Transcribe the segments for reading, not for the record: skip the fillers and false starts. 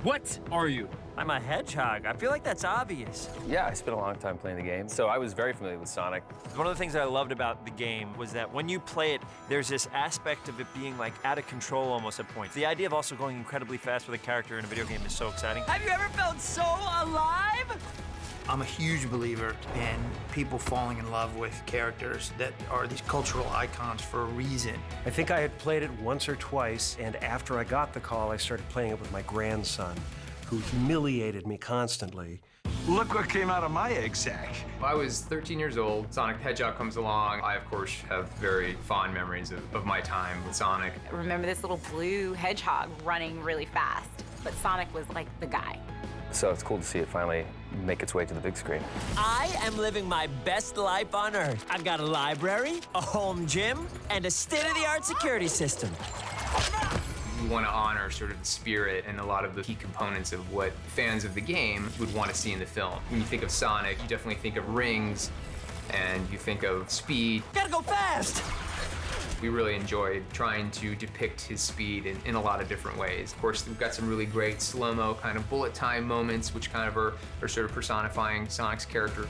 What are you? I'm a hedgehog. I feel like that's obvious. Yeah, I spent a long time playing the game, so I was very familiar with Sonic. One of the things I loved about the game was that when you play it, there's this aspect of it being like out of control almost at points. The idea of also going incredibly fast with a character in a video game is so exciting. Have you ever felt so alive? I'm a huge believer in people falling in love with characters that are these cultural icons for a reason. I think I had played it once or twice, and after I got the call, I started playing it with my grandson, who humiliated me constantly. Look what came out of my egg sack. I was 13 years old. Sonic the Hedgehog comes along. I, of course, have very fond memories of my time with Sonic. I remember this little blue hedgehog running really fast, but Sonic was like the guy. So it's cool to see it finally make its way to the big screen. I am living my best life on Earth. I've got a library, a home gym, and a state-of-the-art security system. We want to honor sort of the spirit and a lot of the key components of what fans of the game would want to see in the film. When you think of Sonic, you definitely think of rings, and you think of speed. Gotta go fast! We really enjoyed trying to depict his speed in a lot of different ways. Of course, we've got some really great slow-mo kind of bullet time moments, which kind of are sort of personifying Sonic's character.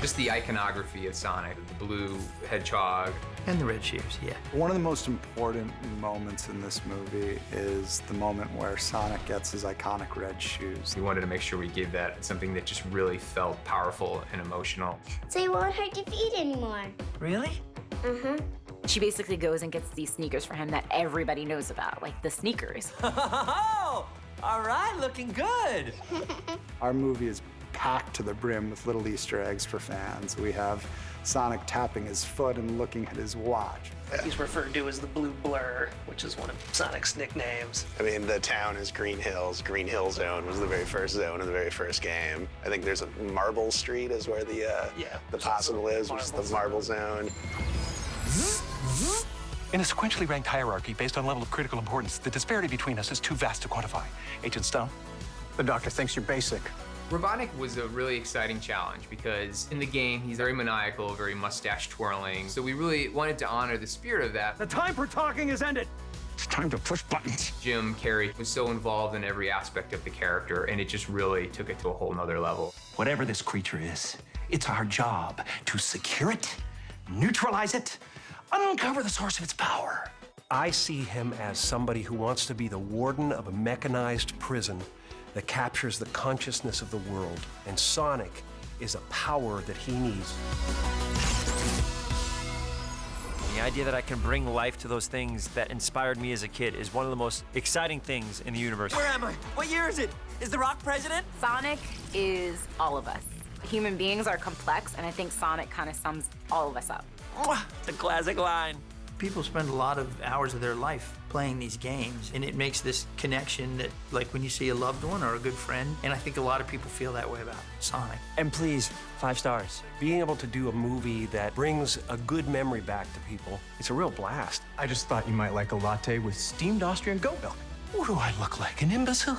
Just the iconography of Sonic, the blue hedgehog. And the red shoes, yeah. One of the most important moments in this movie is the moment where Sonic gets his iconic red shoes. We wanted to make sure we gave that something that just really felt powerful and emotional. So you won't hurt your feet anymore. Really? Uh-huh. She basically goes and gets these sneakers for him that everybody knows about, like the sneakers. Oh, all right, looking good. Our movie is packed to the brim with little Easter eggs for fans. We have Sonic tapping his foot and looking at his watch. He's referred to as the Blue Blur, which is one of Sonic's nicknames. I mean, the town is Green Hills. Green Hill Zone was the very first zone in the very first game. I think there's a Marble Street is where the possible is, which is the Marble Zone. In a sequentially ranked hierarchy based on level of critical importance, the disparity between us is too vast to quantify. Agent Stone? The doctor thinks you're basic. Robotnik was a really exciting challenge because in the game, he's very maniacal, very mustache twirling. So we really wanted to honor the spirit of that. The time for talking has ended. It's time to push buttons. Jim Carrey was so involved in every aspect of the character, and it just really took it to a whole nother level. Whatever this creature is, it's our job to secure it, neutralize it, uncover the source of its power. I see him as somebody who wants to be the warden of a mechanized prison that captures the consciousness of the world, and Sonic is a power that he needs. The idea that I can bring life to those things that inspired me as a kid is one of the most exciting things in the universe. Where am I? What year is it? Is The Rock president? Sonic is all of us. Human beings are complex, and I think Sonic kind of sums all of us up. It's a classic line. People spend a lot of hours of their life playing these games, and it makes this connection that, like when you see a loved one or a good friend, and I think a lot of people feel that way about Sonic. And please, 5 stars. Being able to do a movie that brings a good memory back to people, it's a real blast. I just thought you might like a latte with steamed Austrian goat milk. What do I look like, an imbecile?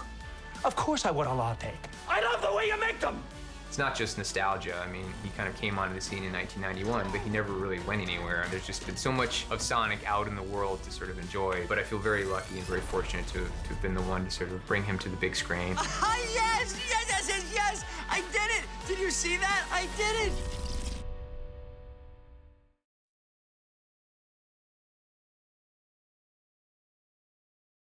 Of course I want a latte. I love the way you make them! It's not just nostalgia. I mean, he kind of came onto the scene in 1991, but he never really went anywhere. There's just been so much of Sonic out in the world to sort of enjoy, but I feel very lucky and very fortunate to have been the one to sort of bring him to the big screen. Yes! I did it! Did you see that? I did it!